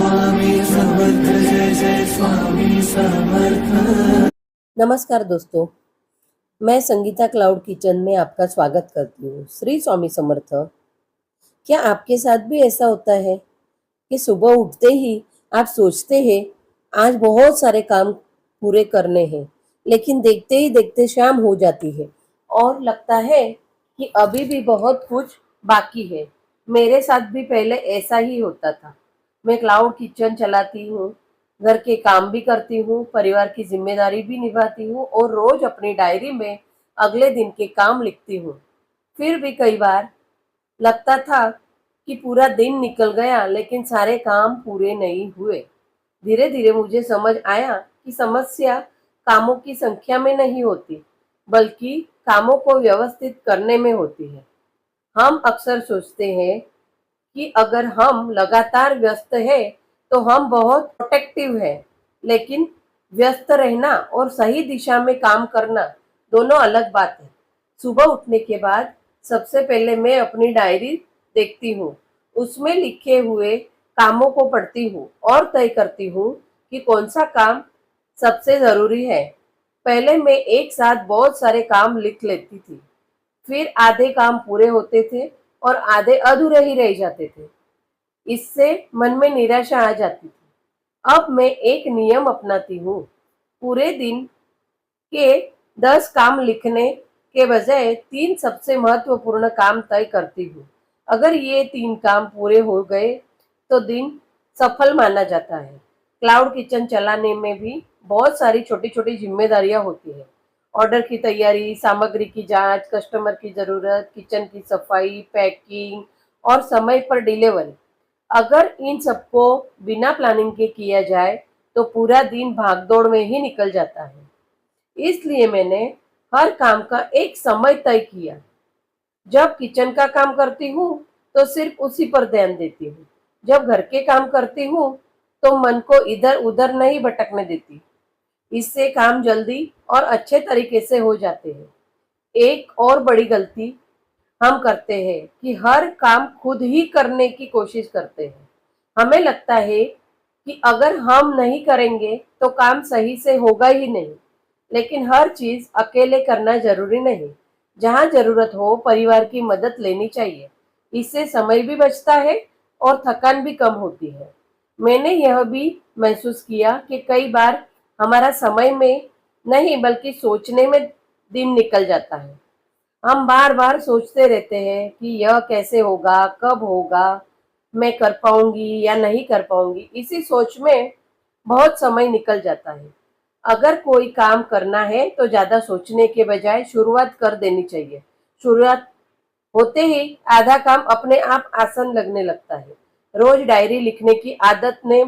स्वामी समर्थ, जय जय स्वामी समर्थ। नमस्कार दोस्तों, मैं संगीता क्लाउड किचन में आपका स्वागत करती हूँ। श्री स्वामी समर्थ। क्या आपके साथ भी ऐसा होता है कि सुबह उठते ही आप सोचते हैं आज बहुत सारे काम पूरे करने हैं, लेकिन देखते ही देखते शाम हो जाती है और लगता है कि अभी भी बहुत कुछ बाकी है। मेरे साथ भी पहले ऐसा ही होता था। मैं क्लाउड किचन चलाती हूँ, घर के काम भी करती हूँ, परिवार की जिम्मेदारी भी निभाती हूँ और रोज अपनी डायरी में अगले दिन के काम लिखती हूँ। फिर भी कई बार लगता था कि पूरा दिन निकल गया लेकिन सारे काम पूरे नहीं हुए। धीरे धीरे मुझे समझ आया कि समस्या कामों की संख्या में नहीं होती, बल्कि कामों को व्यवस्थित करने में होती है। हम अक्सर सोचते हैं कि अगर हम लगातार व्यस्त है तो हम बहुत प्रोटेक्टिव है, लेकिन व्यस्त रहना और सही दिशा में काम करना दोनों अलग बात है। सुबह उठने के बाद सबसे पहले मैं अपनी डायरी देखती हूँ, उसमें लिखे हुए कामों को पढ़ती हूँ और तय करती हूँ कि कौन सा काम सबसे जरूरी है। पहले मैं एक साथ बहुत सारे काम लिख लेती थी, फिर आधे काम पूरे होते थे और आधे अधूरे ही रह जाते थे। इससे मन में निराशा आ जाती थी। अब मैं एक नियम अपनाती हूँ, पूरे दिन के 10 काम लिखने के बजाय 3 सबसे महत्वपूर्ण काम तय करती हूँ। अगर ये 3 काम पूरे हो गए तो दिन सफल माना जाता है। क्लाउड किचन चलाने में भी बहुत सारी छोटी छोटी जिम्मेदारियां होती है। ऑर्डर की तैयारी, सामग्री की जांच, कस्टमर की ज़रूरत, किचन की सफाई, पैकिंग और समय पर डिलीवरी। अगर इन सबको बिना प्लानिंग के किया जाए तो पूरा दिन भागदौड़ में ही निकल जाता है। इसलिए मैंने हर काम का एक समय तय किया। जब किचन का काम करती हूँ तो सिर्फ उसी पर ध्यान देती हूँ। जब घर के काम करती हूँ तो मन को इधर उधर नहीं भटकने देती। इससे काम जल्दी और अच्छे तरीके से हो जाते हैं। एक और बड़ी गलती हम करते हैं कि हर काम खुद ही करने की कोशिश करते हैं। हमें लगता है कि अगर हम नहीं करेंगे तो काम सही से होगा ही नहीं, लेकिन हर चीज अकेले करना जरूरी नहीं। जहाँ जरूरत हो परिवार की मदद लेनी चाहिए। इससे समय भी बचता है और थकान भी कम होती है। मैंने यह भी महसूस किया कि कई बार हमारा समय में नहीं बल्कि सोचने में दिन निकल जाता है। हम बार बार सोचते रहते हैं कि यह कैसे होगा, कब होगा, मैं कर पाऊंगी या नहीं कर पाऊंगी। इसी सोच में बहुत समय निकल जाता है। अगर कोई काम करना है तो ज्यादा सोचने के बजाय शुरुआत कर देनी चाहिए। शुरुआत होते ही आधा काम अपने आप आसान लगने लगता है। रोज डायरी लिखने की आदत ने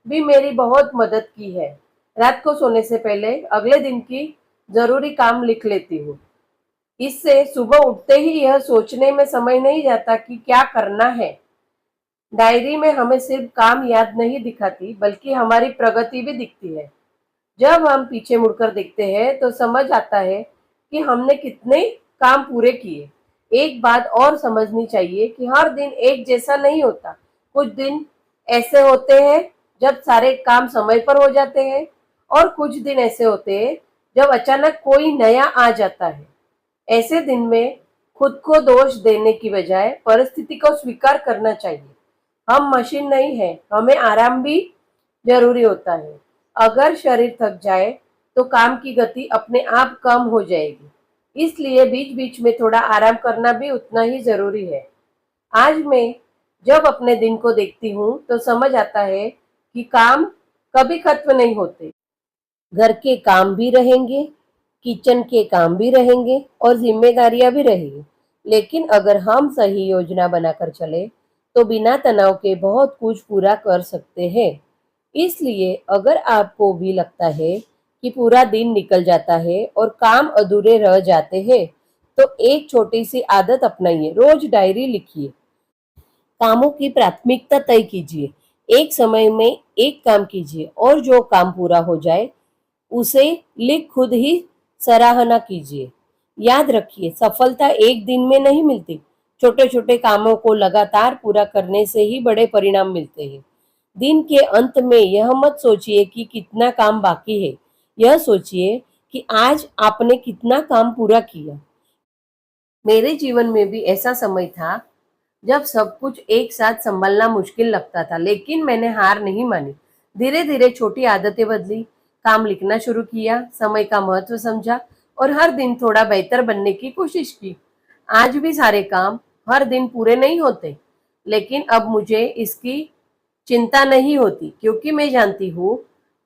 भी मेरी बहुत मदद की है। रात को सोने से पहले अगले दिन की जरूरी काम लिख लेती हूँ। इससे सुबह उठते ही यह सोचने में समय नहीं जाता कि क्या करना है। डायरी में हमें सिर्फ काम याद नहीं दिखाती, बल्कि हमारी प्रगति भी दिखती है। जब हम पीछे मुड़कर देखते हैं तो समझ आता है कि हमने कितने काम पूरे किए। एक बात और समझनी चाहिए कि हर दिन एक जैसा नहीं होता। कुछ दिन ऐसे होते हैं जब सारे काम समय पर हो जाते हैं और कुछ दिन ऐसे होते हैं जब अचानक कोई नया आ जाता है। ऐसे दिन में खुद को दोष देने की बजाय परिस्थिति को स्वीकार करना चाहिए। हम मशीन नहीं है, हमें आराम भी जरूरी होता है। अगर शरीर थक जाए तो काम की गति अपने आप कम हो जाएगी। इसलिए बीच बीच में थोड़ा आराम करना भी उतना ही जरूरी है। आज मैं जब अपने दिन को देखती हूँ तो समझ आता है कि काम कभी खत्म नहीं होते। घर के काम भी रहेंगे, किचन के काम भी रहेंगे और जिम्मेदारियां भी रहेगी। लेकिन अगर हम सही योजना बनाकर चले तो बिना तनाव के बहुत कुछ पूरा कर सकते हैं। इसलिए अगर आपको भी लगता है कि पूरा दिन निकल जाता है और काम अधूरे रह जाते हैं, तो एक छोटी सी आदत अपनाइए। रोज डायरी लिखिए, कामों की प्राथमिकता तय कीजिए, एक समय में एक काम कीजिए और जो काम पूरा हो जाए उसे लिख खुद ही सराहना कीजिए। याद रखिए, सफलता एक दिन में नहीं मिलती। छोटे छोटे कामों को लगातार पूरा करने से ही बड़े परिणाम मिलते हैं। दिन के अंत में यह मत सोचिए कि कितना काम बाकी है, यह सोचिए कि आज आपने कितना काम पूरा किया। मेरे जीवन में भी ऐसा समय था जब सब कुछ एक साथ संभालना मुश्किल लगता था, लेकिन मैंने हार नहीं मानी। धीरे धीरे छोटी आदतें बदली, काम लिखना शुरू किया, समय का महत्व समझा और हर दिन थोड़ा बेहतर बनने की कोशिश की। आज भी सारे काम हर दिन पूरे नहीं होते, लेकिन अब मुझे इसकी चिंता नहीं होती, क्योंकि मैं जानती हूँ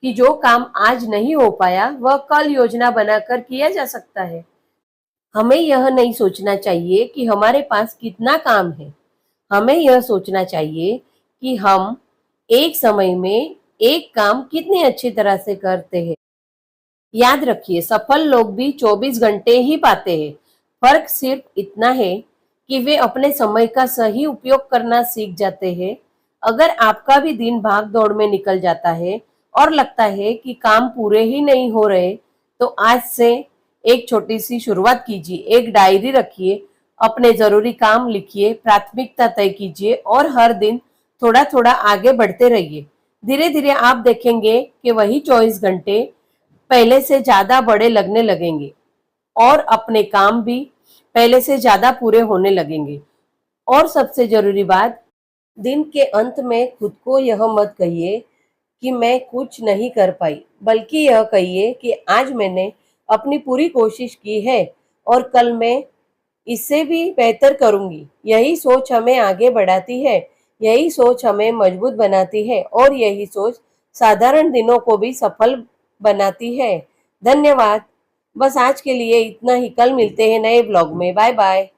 कि जो काम आज नहीं हो पाया वह कल योजना बनाकर किया जा सकता है। हमें यह नहीं सोचना चाहिए कि हमारे पास कितना काम है, हमें यह सोचना चाहिए कि हम एक समय में एक काम कितनी अच्छी तरह से करते हैं। याद रखिए, सफल लोग भी 24 घंटे ही पाते हैं। फर्क सिर्फ इतना है कि वे अपने समय का सही उपयोग करना सीख जाते हैं। अगर आपका भी दिन भाग दौड़ में निकल जाता है और लगता है कि काम पूरे ही नहीं हो रहे, तो आज से एक छोटी सी शुरुआत कीजिए। एक डायरी रखिए, अपने जरूरी काम लिखिए, प्राथमिकता तय कीजिए और हर दिन थोड़ा थोड़ा आगे बढ़ते रहिए। धीरे धीरे आप देखेंगे कि वही 24 घंटे पहले से ज्यादा बड़े लगने लगेंगे और अपने काम भी पहले से ज्यादा पूरे होने लगेंगे। और सबसे जरूरी बात, दिन के अंत में खुद को यह मत कहिए कि मैं कुछ नहीं कर पाई, बल्कि यह कहिए कि आज मैंने अपनी पूरी कोशिश की है और कल मैं इससे भी बेहतर करूंगी। यही सोच हमें आगे बढ़ाती है, यही सोच हमें मजबूत बनाती है और यही सोच साधारण दिनों को भी सफल बनाती है। धन्यवाद। बस आज के लिए इतना ही। कल मिलते हैं नए ब्लॉग में। Bye bye.